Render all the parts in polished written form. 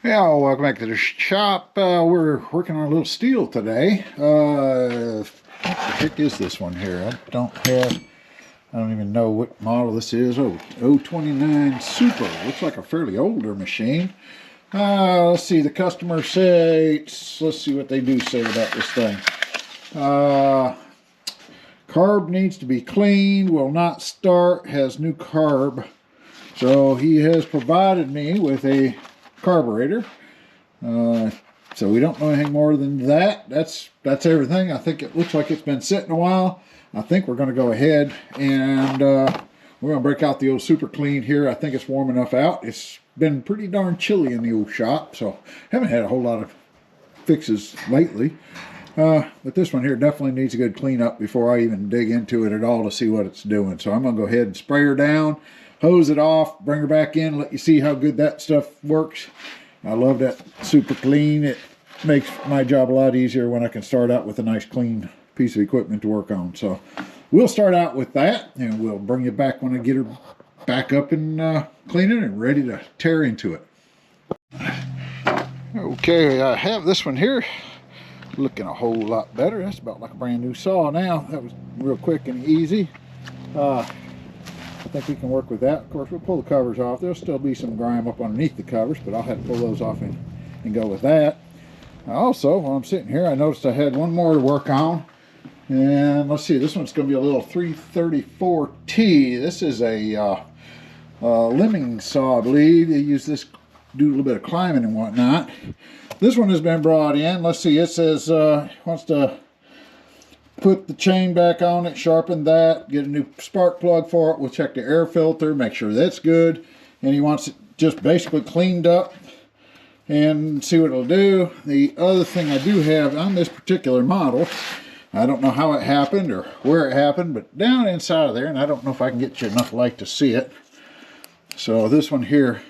Yeah, welcome back to the shop. We're working on a little Stihl today. What the heck is this one here? I don't even know what model this is. Oh, 029 Super. Looks like a fairly older machine. Let's see, the customer says, let's see what they do say about this thing. Carb needs to be cleaned, will not start, has new carb. So he has provided me with a carburetor. So we don't know anything more than that. That's everything. I think it looks like it's been sitting a while. I think we're going to go ahead and we're going to break out the old Super Clean here. I think it's warm enough out. It's been pretty darn chilly in the old shop, so haven't had a whole lot of fixes lately. But this one here definitely needs a good cleanup before I even dig into it at all to see what it's doing. So I'm going to go ahead and spray her down, hose it off, bring her back in, let you see how good that stuff works. I love that Super Clean. It makes my job a lot easier when I can start out with a nice clean piece of equipment to work on. So we'll start out with that, and we'll bring you back when I get her back up and cleaning and ready to tear into it. Okay, I have this one here looking a whole lot better. That's about like a brand new saw now. That was real quick and easy. I think we can work with that. Of course, we'll pull the covers off. There'll still be some grime up underneath the covers, but I'll have to pull those off and go with that. Also, while I'm sitting here, I noticed I had one more to work on. And let's see, this one's going to be a little 334T. This is a limbing saw, I believe. They use this to do a little bit of climbing and whatnot. This one has been brought in. Let's see, it says wants to put the chain back on it, sharpen that, get a new spark plug for it. We'll check the air filter, make sure that's good. And he wants it just basically cleaned up and see what it'll do. The other thing I do have on this particular model, I don't know how it happened or where it happened, but down inside of there, and I don't know if I can get you enough light to see it. So this one here,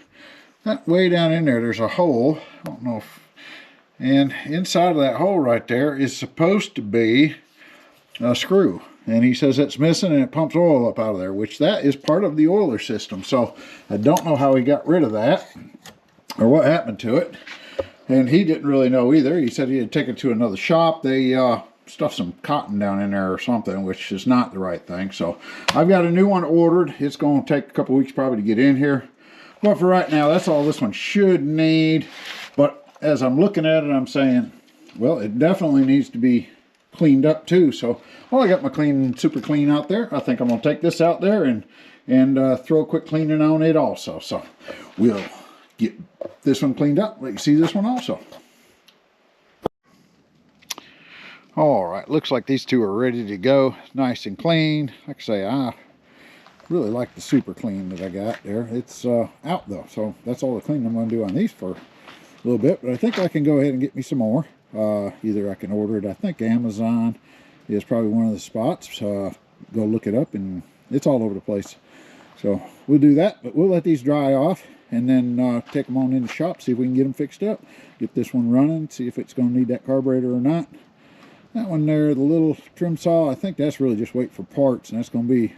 that way down in there, there's a hole. I don't know if, and inside of that hole right there is supposed to be a screw, and he says it's missing and it pumps oil up out of there, which that is part of the oiler system. So I don't know how he got rid of that or what happened to it, and he didn't really know either. He said he had taken it to another shop. They stuffed some cotton down in there or something, which is not the right thing. So I've got a new one ordered. It's going to take a couple weeks probably to get in here, but for right now that's all this one should need. But as I'm looking at it, I'm saying, well, it definitely needs to be cleaned up too. So I got my Super Clean out there. I think I'm going to take this out there and throw a quick cleaning on it also. So we'll get this one cleaned up, let you see this one also. All right, looks like these two are ready to go, nice and clean. Like I say, I really like the Super Clean that I got there. It's out though, so that's all the cleaning I'm going to do on these for a little bit, but I think I can go ahead and get me some more. Either I can order it. I think Amazon is probably one of the spots. Go look it up, and it's all over the place. So we'll do that, but we'll let these dry off and then take them on in the shop, see if we can get them fixed up, get this one running, see if it's going to need that carburetor or not. That one there, the little trim saw, I think that's really just wait for parts, and that's going to be,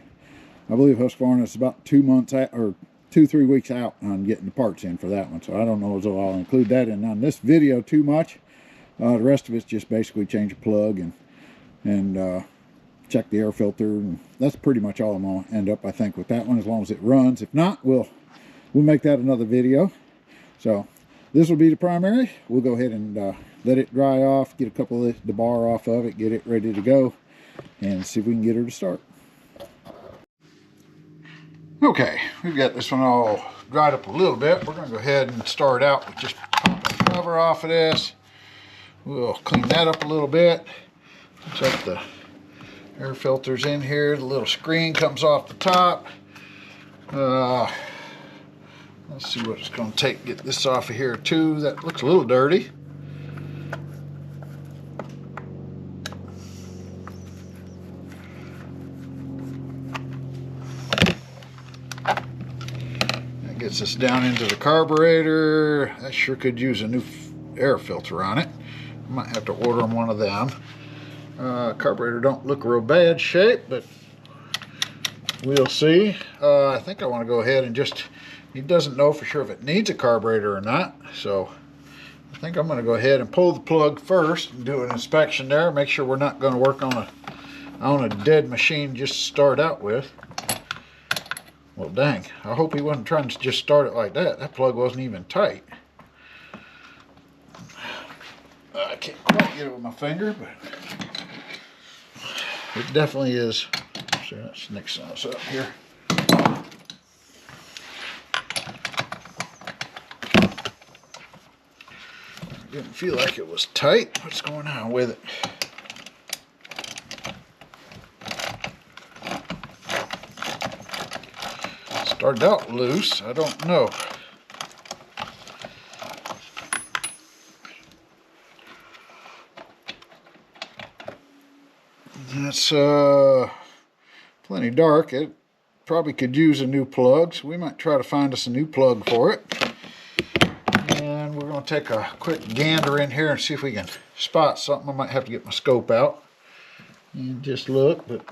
I believe Husqvarna is about 2 months out, or 2-3 weeks out on getting the parts in for that one. So I don't know if I'll include that in on this video too much. The rest of it's just basically change a plug and check the air filter, and that's pretty much all I'm going to end up, I think, with that one, as long as it runs. If not, we'll make that another video. So this will be the primary. We'll go ahead and let it dry off, get a couple of the bar off of it, get it ready to go, and see if we can get her to start. Okay, we've got this one all dried up a little bit. We're going to go ahead and start out with just popping the cover off of this. We'll clean that up a little bit. Check the air filters in here. The little screen comes off the top. Let's see what it's going to take to get this off of here too. That looks a little dirty. That gets us down into the carburetor. That sure could use a new air filter on it. Might have to order them one of them. Carburetor don't look real bad shape, but we'll see. I think I want to go ahead and just, he doesn't know for sure if it needs a carburetor or not, so I think I'm going to go ahead and pull the plug first and do an inspection there. Make sure we're not going to work on a dead machine just to start out with. Well, dang. I hope he wasn't trying to just start it like that. That plug wasn't even tight. I can't quite get it with my finger, but it definitely is. So let's nix this up here. Didn't feel like it was tight. What's going on with it? Started out loose. I don't know. That's plenty dark. It probably could use a new plug, so we might try to find us a new plug for it. And we're going to take a quick gander in here and see if we can spot something. I might have to get my scope out and just look, but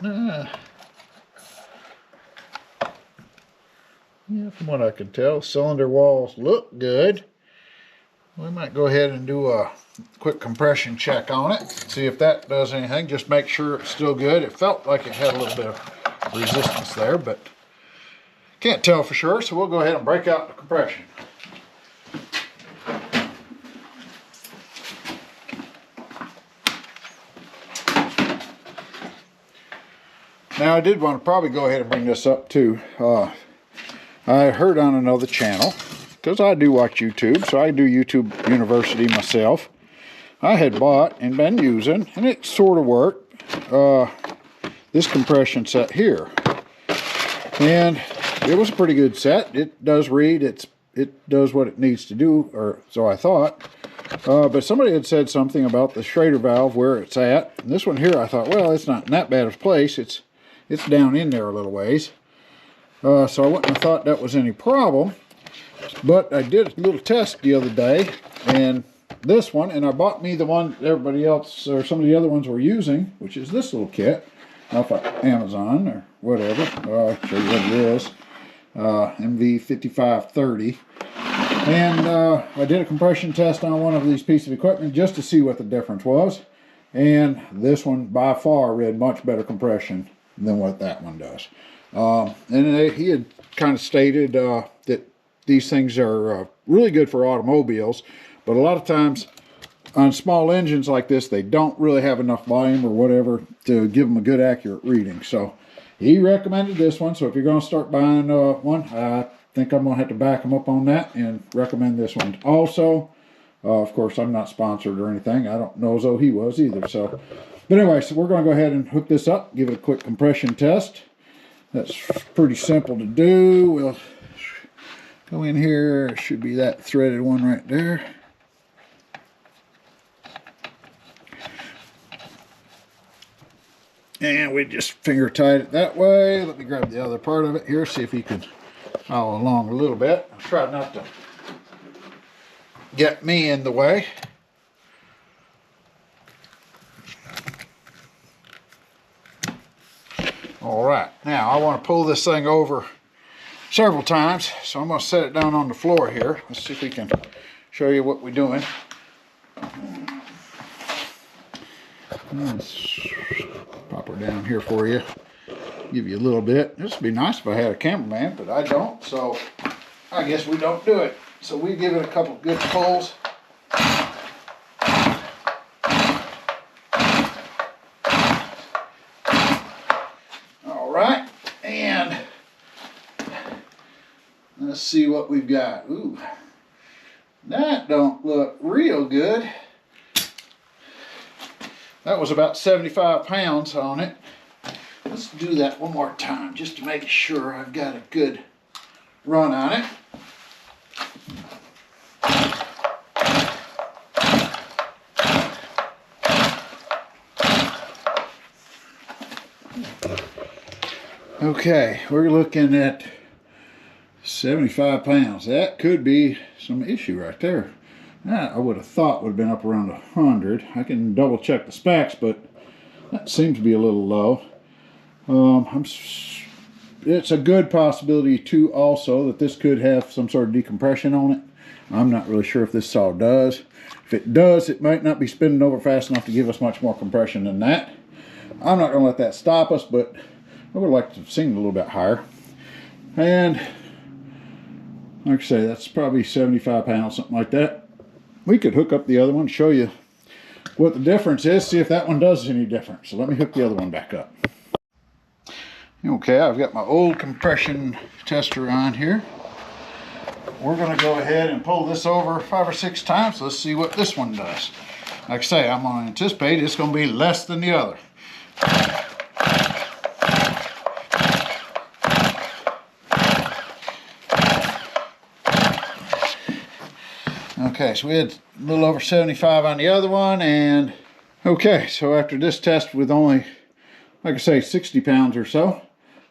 yeah, from what I can tell, cylinder walls look good. We might go ahead and do a quick compression check on it, see if that does anything. Just make sure it's still good. It felt like it had a little bit of resistance there, but can't tell for sure, so we'll go ahead and break out the compression. Now I did want to probably go ahead and bring this up too. I heard on another channel, because I do watch YouTube, so I do YouTube University myself. I had bought and been using, and it sort of worked, this compression set here. And it was a pretty good set. It does read, it does what it needs to do, or so I thought. But somebody had said something about the Schrader valve, where it's at. And this one here, I thought, well, it's not in that bad of a place. It's down in there a little ways. So I wouldn't have thought that was any problem. But I did a little test the other day, and this one, and I bought me the one everybody else, or some of the other ones were using, which is this little kit off of Amazon or whatever. I'll show you what it is. MV5530. And I did a compression test on one of these pieces of equipment just to see what the difference was. And this one by far read much better compression than what that one does. And he had kind of stated that these things are really good for automobiles, but a lot of times on small engines like this, they don't really have enough volume or whatever to give them a good accurate reading. So he recommended this one. So if you're going to start buying one, I think I'm going to have to back him up on that and recommend this one. Also, of course, I'm not sponsored or anything. I don't know as though he was either. So, but anyway, so we're going to go ahead and hook this up, give it a quick compression test. That's pretty simple to do. We'll go in here. It should be that threaded one right there. And we just finger tight it that way. Let me grab the other part of it here, see if you can follow along a little bit. I'll try not to get me in the way. All right, now I want to pull this thing over several times, so I'm going to set it down on the floor here. Let's see if we can show you what we're doing. Let's pop her down here for you, give you a little bit. This would be nice if I had a cameraman, but I don't, so I guess we don't do it. So we give it a couple good pulls. All right, and let's see what we've got. Ooh, that don't look real good. That was about 75 pounds on it. Let's do that one more time just to make sure I've got a good run on it. Okay, we're looking at 75 pounds. That could be some issue right there. That I would have thought would have been up around 100. I can double check the specs, but that seems to be a little low. I'm it's a good possibility too also that this could have some sort of decompression on it. I'm not really sure if this saw does. If it does, it might not be spinning over fast enough to give us much more compression than that. I'm not going to let that stop us, but I would like to have seen it a little bit higher. And like I say, that's probably 75 pounds, something like that. We could hook up the other one, show you what the difference is, see if that one does any different. So let me hook the other one back up. Okay, I've got my old compression tester on here. We're going to go ahead and pull this over 5 or 6 times. Let's see what this one does. Like I say, I'm going to anticipate it's going to be less than the other. Okay, so we had a little over 75 on the other one, and okay, so after this test with only, like I say, 60 pounds or so,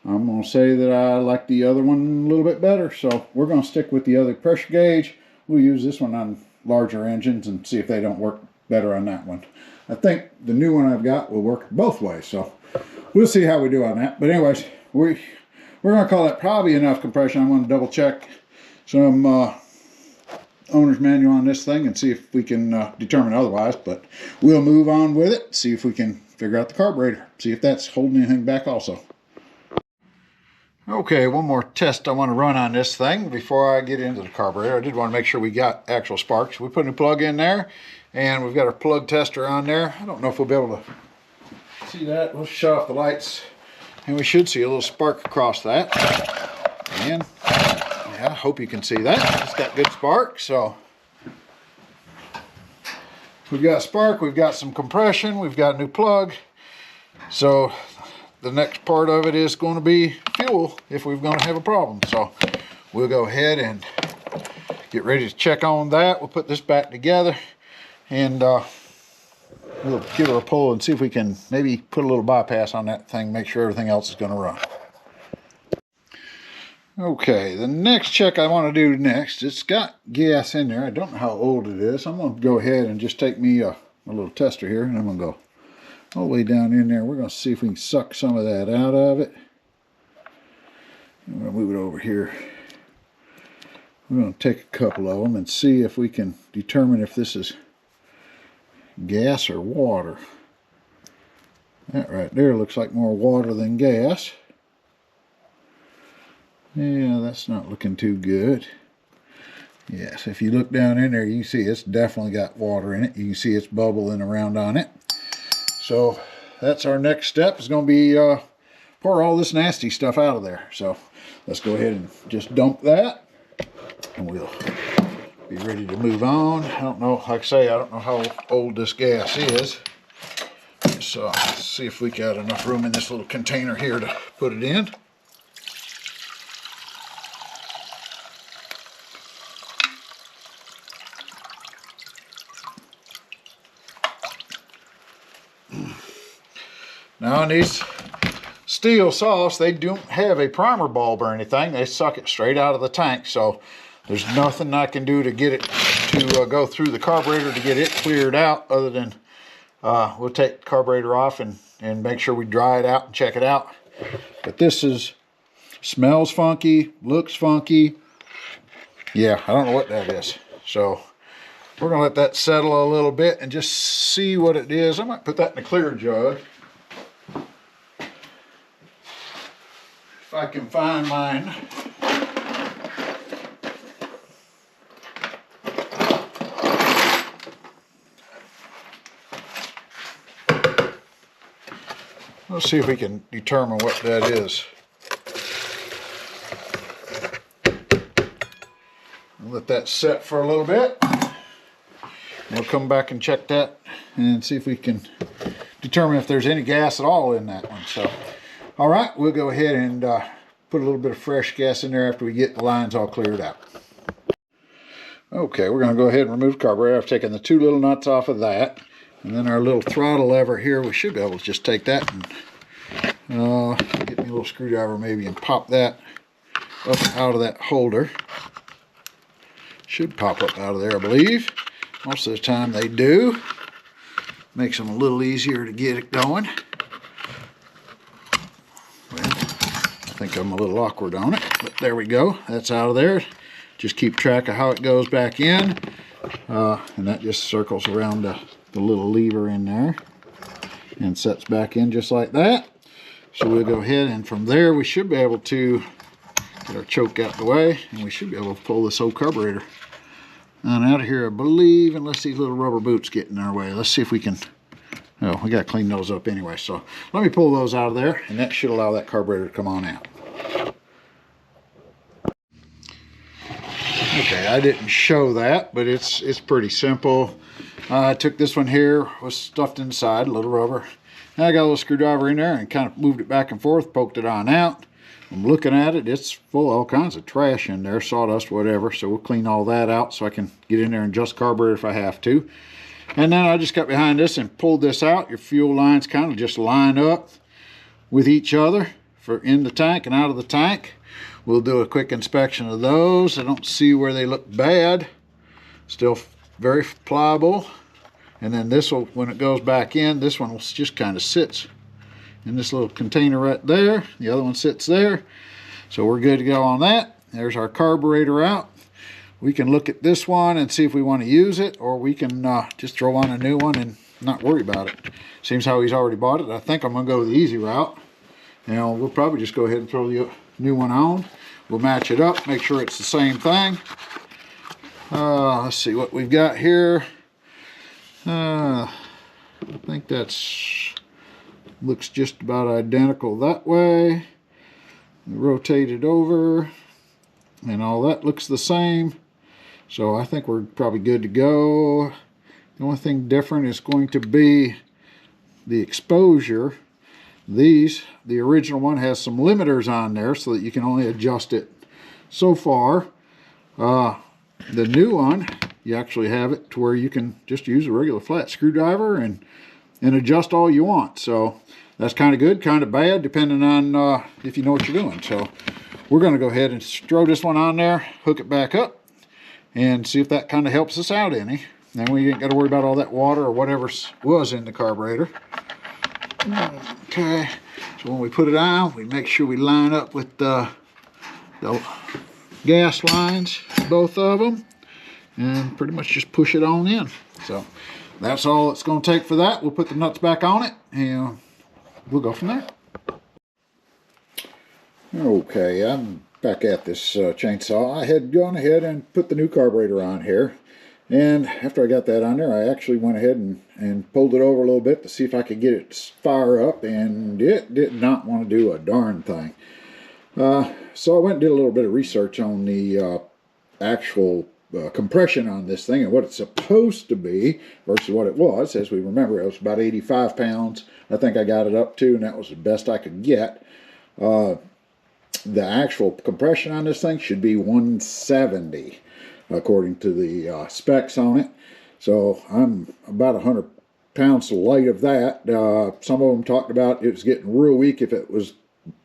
I'm going to say that I like the other one a little bit better. So we're going to stick with the other pressure gauge. We'll use this one on larger engines and see if they don't work better on that one. I think the new one I've got will work both ways, so we'll see how we do on that. But anyways, we're going to call that probably enough compression. I'm going to double check some owner's manual on this thing and see if we can determine otherwise, but we'll move on with it, see if we can figure out the carburetor, see if that's holding anything back also. Okay, one more test I want to run on this thing before I get into the carburetor. I did want to make sure we got actual sparks. We put a new plug in there, and we've got our plug tester on there. I don't know if we'll be able to see that. We'll shut off the lights, and we should see a little spark across that. And yeah, I hope you can see that. It's got good spark, so we've got spark, we've got some compression, we've got a new plug. So the next part of it is going to be fuel if we're going to have a problem. So we'll go ahead and get ready to check on that. We'll put this back together, and we'll give it a pull and see if we can maybe put a little bypass on that thing, make sure everything else is going to run. Okay, the next check I want to do next, it's got gas in there. I don't know how old it is. I'm going to go ahead and just take me a little tester here, and I'm going to go all the way down in there. We're going to see if we can suck some of that out of it. I'm going to move it over here. We're going to take a couple of them and see if we can determine if this is gas or water. That right there looks like more water than gas. Yeah, that's not looking too good. Yes, if you look down in there, you can see it's definitely got water in it. You can see it's bubbling around on it. So that's our next step, is going to be pour all this nasty stuff out of there. So let's go ahead and just dump that, and we'll be ready to move on. I don't know, like I say, I don't know how old this gas is. So let's see if we got enough room in this little container here to put it in. Now in these Stihl saws, they don't have a primer bulb or anything. They suck it straight out of the tank, so there's nothing I can do to get it to go through the carburetor to get it cleared out, other than we'll take the carburetor off and make sure we dry it out and check it out. But this smells funky, looks funky. Yeah, I don't know what that is. So we're gonna let that settle a little bit and just see what it is. I might put that in a clear jug. If I can find mine. Let's see if we can determine what that is. I'll let that set for a little bit. We'll come back and check that and see if we can determine if there's any gas at all in that one. So, all right, we'll go ahead and put a little bit of fresh gas in there after we get the lines all cleared out. Okay, we're going to go ahead and remove the carburetor. I've taken the 2 little nuts off of that. And then our little throttle lever here, we should be able to just take that and get me a little screwdriver maybe and pop that up out of that holder. Should pop up out of there, I believe. Most of the time they do. Makes them a little easier to get it going. Well, think I'm a little awkward on it, but there we go. That's out of there. Just keep track of how it goes back in. And that just circles around the little lever in there and sets back in just like that. So we'll go ahead, and from there we should be able to get our choke out the way, and we should be able to pull this old carburetor on out of here, I believe, unless these little rubber boots get in our way. Let's see if we can. Oh, we got to clean those up anyway. So let me pull those out of there, and that should allow that carburetor to come on out. Okay, I didn't show that, but it's pretty simple. I took this one here, was stuffed inside, a little rubber. And I got a little screwdriver in there and kind of moved it back and forth, poked it on out. I'm looking at it, it's full of all kinds of trash in there, sawdust, whatever. So we'll clean all that out so I can get in there and adjust carburetor if I have to. And then I just got behind this and pulled this out. Your fuel lines kind of just line up with each other for in the tank and out of the tank. We'll do a quick inspection of those. I don't see where they look bad. Still very pliable. And then this will, when it goes back in, this one will just kind of sits in this little container right there. The other one sits there. So we're good to go on that. There's our carburetor out. We can look at this one and see if we want to use it, or we can just throw on a new one and not worry about it. Seems how he's already bought it. I think I'm going to go the easy route. We'll probably just go ahead and throw the new one on. We'll match it up, make sure it's the same thing. Let's see what we've got here. I think that's looks just about identical that way. Rotate it over, and all that looks the same. So I think we're probably good to go. The only thing different is going to be the exposure. The original one has some limiters on there so that you can only adjust it so far. The new one, you actually have it to where you can just use a regular flat screwdriver and adjust all you want. So that's kind of good, kind of bad, depending on if you know what you're doing. So we're going to go ahead and throw this one on there, hook it back up, and see if that kind of helps us out any. Then we ain't got to worry about all that water or whatever was in the carburetor. Okay, so when we put it on, we make sure we line up with the gas lines, both of them, and pretty much just push it on in. So that's all it's going to take for that. We'll put the nuts back on it, and we'll go from there. Okay, I'm back at this chainsaw. I had gone ahead and put the new carburetor on here, and after I got that on there, I actually went ahead and pulled it over a little bit to see if I could get it to fire up, and it did not want to do a darn thing. So I went and did a little bit of research on the actual compression on this thing and what it's supposed to be versus what it was. As we remember, it was about 85 pounds. I think I got it up to, and that was the best I could get. The actual compression on this thing should be 170 according to the specs on it. So I'm about 100 pounds light of that. Some of them talked about it was getting real weak if it was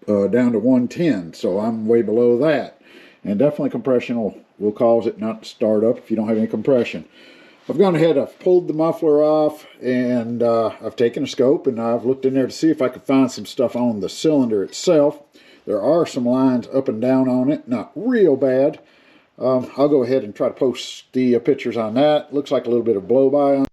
down to 110, so I'm way below that. And definitely compression will cause it not to start up if you don't have any compression. I've gone ahead, I've pulled the muffler off, and I've taken a scope and I've looked in there to see if I could find some stuff on the cylinder itself. There are some lines up and down on it, not real bad. I'll go ahead and try to post the pictures on that. Looks like a little bit of blow-by on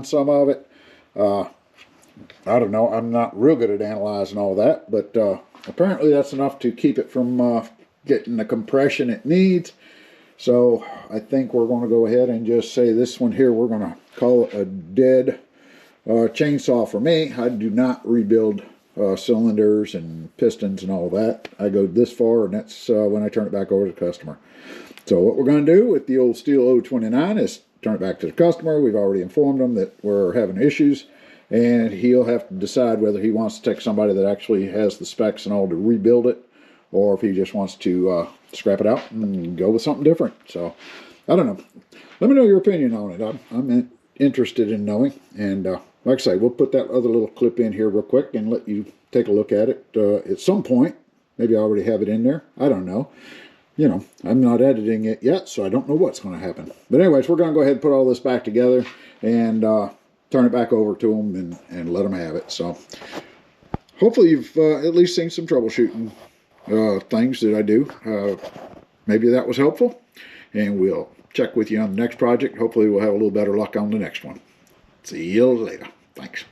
some of it. I don't know, I'm not real good at analyzing all that, but apparently that's enough to keep it from getting the compression it needs. So I think we're going to go ahead and just say this one here, we're going to call it a dead chainsaw for me. I do not rebuild cylinders and pistons and all that. I go this far, and that's when I turn it back over to the customer. So what we're going to do with the old Stihl 029 is turn it back to the customer. We've already informed him that we're having issues, and he'll have to decide whether he wants to take somebody that actually has the specs and all to rebuild it, or if he just wants to scrap it out and go with something different. So I don't know. Let me know your opinion on it. I'm interested in knowing. And like I say, we'll put that other little clip in here real quick and let you take a look at it at some point. Maybe I already have it in there. I don't know. You know, I'm not editing it yet, so I don't know what's going to happen. But anyways, we're going to go ahead and put all this back together and turn it back over to them and let them have it. So hopefully you've at least seen some troubleshooting things that I do. Maybe that was helpful, and we'll check with you on the next project. Hopefully we'll have a little better luck on the next one. See you later. Thanks.